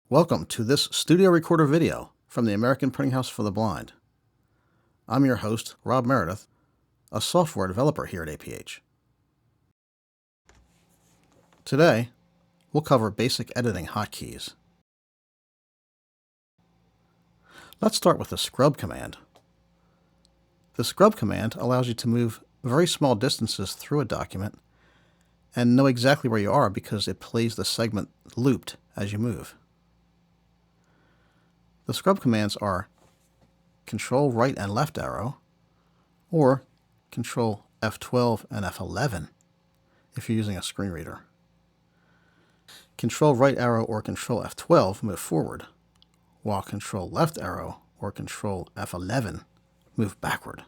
Welcome to this studio recorder video from the American Printing House for the Blind. I'm your host, Rob Meredith, a software developer here at APH. Today, we'll cover basic editing hotkeys. Let's start with the scrub command. The scrub command allows you to move very small distances through a document and know exactly where you are because it plays the segment looped as you move. The scrub commands are Control right and left arrow, or Control F12 and F11 if you're using a screen reader. Control right arrow or Control F12 move forward, while Control left arrow or Control F11 move backward.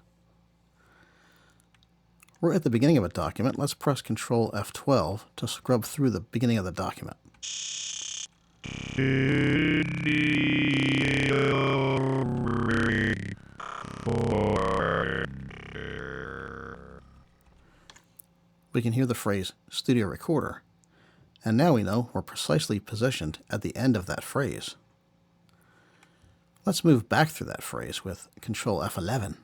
We're at the beginning of a document. Let's press Control F12 to scrub through the beginning of the document. We can hear the phrase studio recorder, and now we know we're precisely positioned at the end of that phrase. Let's move back through that phrase with Control F11.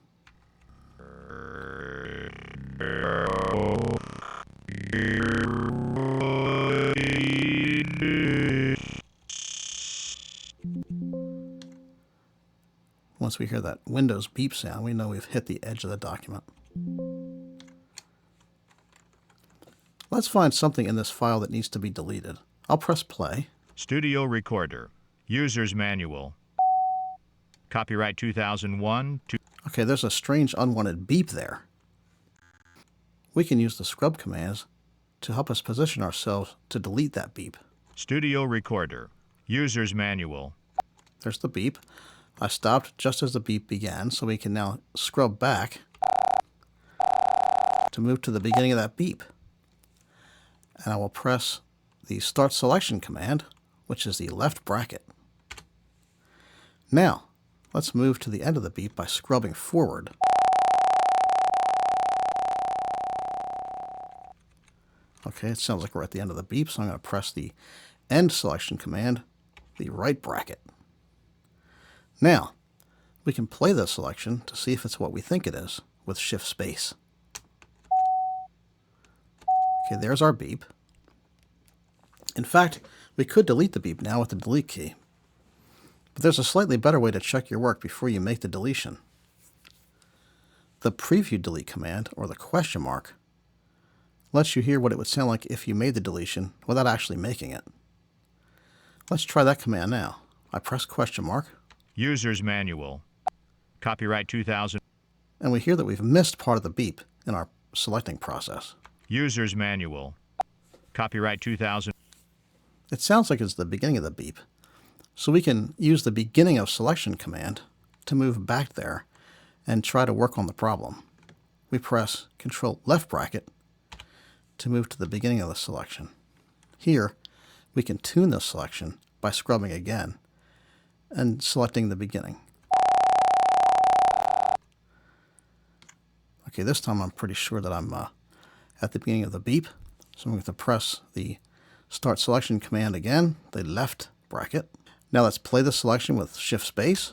Once we hear that Windows beep sound, we know we've hit the edge of the document. Let's find something in this file that needs to be deleted. I'll press play. Studio Recorder. User's Manual. Copyright 2001. Okay, there's a strange unwanted beep there. We can use the scrub commands to help us position ourselves to delete that beep. Studio Recorder. User's Manual. There's the beep. I stopped just as the beep began, so we can now scrub back to move to the beginning of that beep. And I will press the Start Selection command, which is the left bracket. Now, let's move to the end of the beep by scrubbing forward. Okay, it sounds like we're at the end of the beep, so I'm going to press the End Selection command, the right bracket. Now, we can play the selection to see if it's what we think it is with Shift Space. Okay, there's our beep. In fact, we could delete the beep now with the delete key. But there's a slightly better way to check your work before you make the deletion. The Preview Delete command, or the question mark, lets you hear what it would sound like if you made the deletion without actually making it. Let's try that command now. I press question mark. User's Manual. Copyright 2000. And we hear that we've missed part of the beep in our selecting process. User's Manual. Copyright 2000. It sounds like it's the beginning of the beep, so we can use the beginning of selection command to move back there and try to work on the problem. We press Control left bracket to move to the beginning of the selection. Here, we can tune the selection by scrubbing again and selecting the beginning. Okay, this time I'm pretty sure that I'm at the beginning of the beep, so I'm going to press the Start Selection command again, the left bracket. Now let's play the selection with Shift Space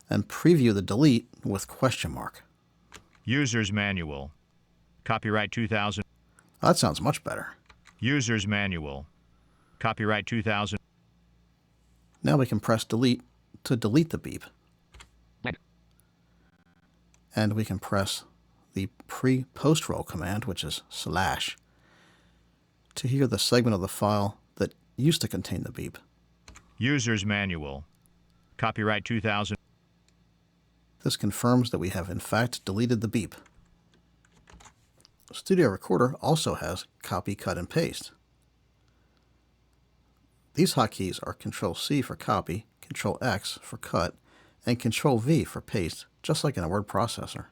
and preview the delete with question mark. User's Manual. Copyright 2000. That sounds much better. User's Manual. Copyright 2000. Now we can press delete to delete the beep. And we can press the pre-post roll command, which is /, to hear the segment of the file that used to contain the beep. User's Manual. Copyright 2000. This confirms that we have in fact deleted the beep. Studio Recorder also has copy, cut, and paste. These hotkeys are Control-C for copy, Control-X for cut, and Control-V for paste, just like in a word processor.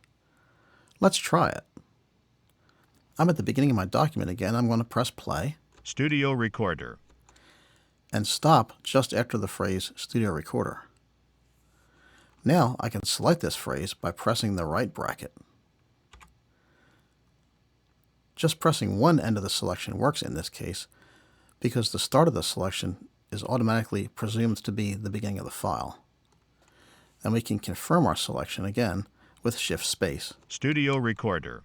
Let's try it. I'm at the beginning of my document again. I'm going to press play. Studio Recorder. And stop just after the phrase Studio Recorder. Now I can select this phrase by pressing the right bracket. Just pressing one end of the selection works in this case because the start of the selection is automatically presumed to be the beginning of the file. And we can confirm our selection again with Shift Space. Studio Recorder.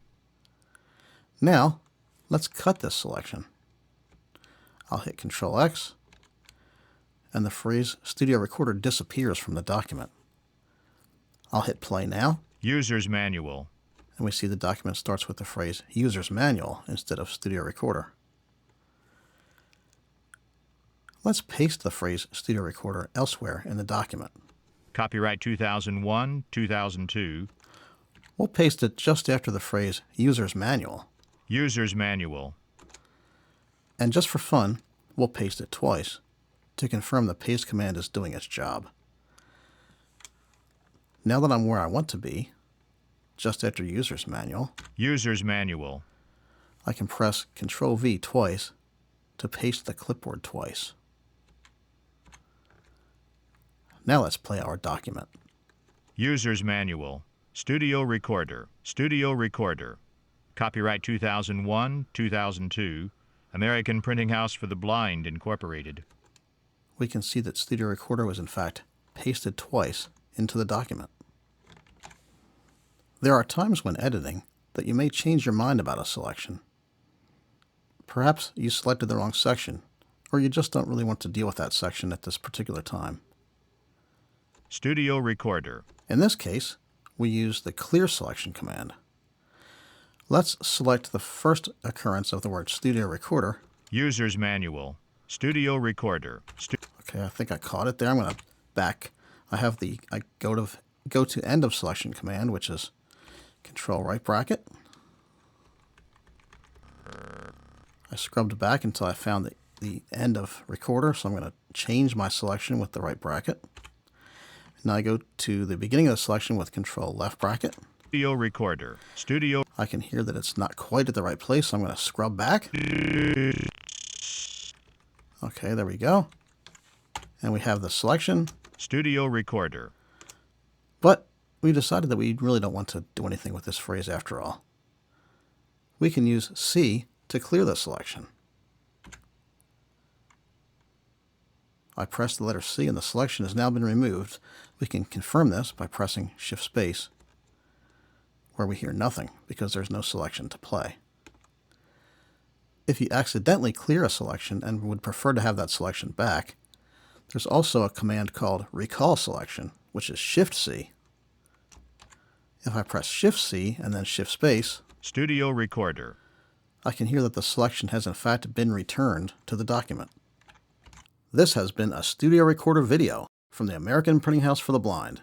Now, let's cut this selection. I'll hit Control X, and the phrase Studio Recorder disappears from the document. I'll hit Play now, User's Manual. and we see the document starts with the phrase User's Manual instead of Studio Recorder. Let's paste the phrase Studio Recorder elsewhere in the document. Copyright 2001, 2002. We'll paste it just after the phrase User's Manual. User's Manual. And just for fun, we'll paste it twice to confirm the paste command is doing its job. Now that I'm where I want to be, just after User's Manual, User's Manual. I can press Ctrl V twice to paste the clipboard twice. Now let's play our document. User's Manual. Studio Recorder. Studio Recorder. Copyright 2001, 2002. American Printing House for the Blind, Incorporated. We can see that Studio Recorder was in fact pasted twice into the document. There are times when editing that you may change your mind about a selection. Perhaps you selected the wrong section, or you just don't really want to deal with that section at this particular time. Studio Recorder. In this case, we use the Clear Selection command. Let's select the first occurrence of the word Studio Recorder. User's Manual. Studio Recorder. Okay, I think I caught it there. I'm going to back. I go to End of Selection command, which is Control right bracket. I scrubbed back until I found the end of Recorder, so I'm going to change my selection with the right bracket. Now I go to the beginning of the selection with Control left bracket. Studio Recorder. Studio. I can hear that it's not quite at the right place, so I'm going to scrub back. Okay, there we go. And we have the selection. Studio Recorder. But we decided that we really don't want to do anything with this phrase after all. We can use C to clear the selection. I press the letter C and the selection has now been removed. We can confirm this by pressing Shift Space, where we hear nothing because there's no selection to play. If you accidentally clear a selection and would prefer to have that selection back, there's also a command called Recall Selection, which is Shift C. If I press Shift C and then Shift Space, Studio Recorder. I can hear that the selection has in fact been returned to the document. This has been a Studio Recorder video from the American Printing House for the Blind.